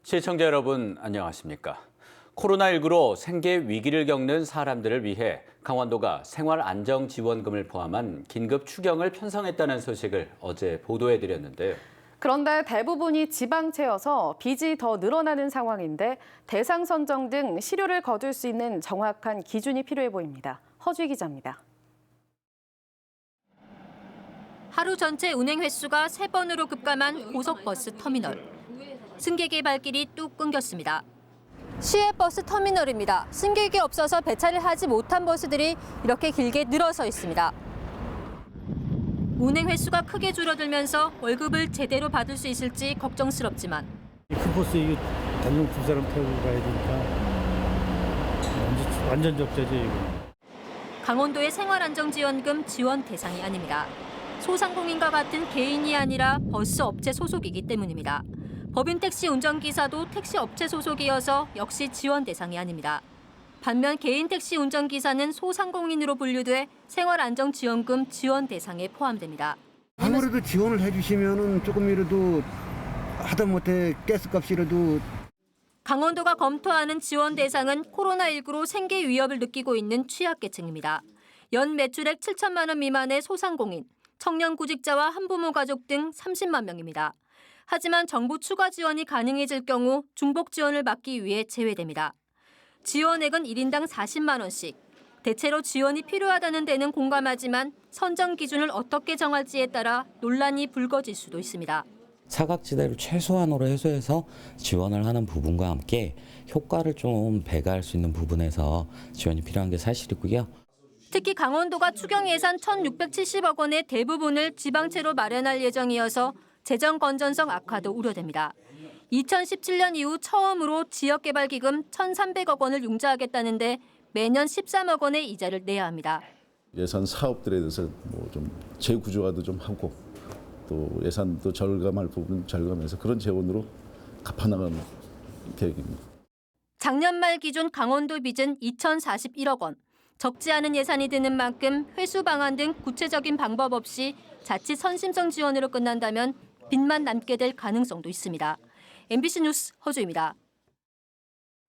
시청자 여러분, 안녕하십니까? 코로나19로 생계 위기를 겪는 사람들을 위해 강원도가 생활안정지원금을 포함한 긴급 추경을 편성했다는 소식을 어제 보도해드렸는데요. 그런데 대부분이 지방채여서 빚이 더 늘어나는 상황인데 대상 선정 등 실효를 거둘 수 있는 정확한 기준이 필요해 보입니다. 허주희 기자입니다. 하루 전체 운행 횟수가 3번으로 급감한 고속버스 터미널. 승객의 발길이 뚝 끊겼습니다. 시외 버스 터미널입니다. 승객이 없어서 배차를 하지 못한 버스들이 이렇게 길게 늘어서 있습니다. 운행 횟수가 크게 줄어들면서 월급을 제대로 받을 수 있을지 걱정스럽지만 큰 버스 이거 단용 두 사람 태우고 가야 되니까 완전 적자죠 이거. 강원도의 생활안정지원금 지원 대상이 아닙니다. 소상공인과 같은 개인이 아니라 버스 업체 소속이기 때문입니다. 법인 택시 운전기사도 택시 업체 소속이어서 역시 지원 대상이 아닙니다. 반면 개인 택시 운전기사는 소상공인으로 분류돼 생활안정지원금 지원 대상에 포함됩니다. 아무래도 지원을 해주시면은 조금이라도 하다못해 가스값이라도. 강원도가 검토하는 지원 대상은 코로나19로 생계 위협을 느끼고 있는 취약계층입니다. 연 매출액 7천만 원 미만의 소상공인, 청년 구직자와 한부모 가족 등 30만 명입니다. 하지만 정부 추가 지원이 가능해질 경우 중복 지원을 막기 위해 제외됩니다. 지원액은 1인당 40만 원씩. 대체로 지원이 필요하다는 데는 공감하지만 선정 기준을 어떻게 정할지에 따라 논란이 불거질 수도 있습니다. 사각지대를 최소한으로 해소해서 지원을 하는 부분과 함께 효과를 좀 배가할 수 있는 부분에서 지원이 필요한 게 사실이고요. 특히 강원도가 추경 예산 1,670억 원의 대부분을 지방채로 마련할 예정이어서 재정 건전성 악화도 우려됩니다. 2017년 이후 처음으로 지역개발기금 1,300억 원을 융자하겠다는데 매년 13억 원의 이자를 내야 합니다. 예산 사업들에 대해서 좀 재구조화도 좀 하고 또 예산도 절감할 부분 절감해서 그런 재원으로 갚아나가는 계획입니다. 작년 말 기준 강원도 빚은 2,041억 원. 적지 않은 예산이 드는 만큼 회수 방안 등 구체적인 방법 없이 자칫 선심성 지원으로 끝난다면 빚만 남게 될 가능성도 있습니다. MBC 뉴스 허주입니다.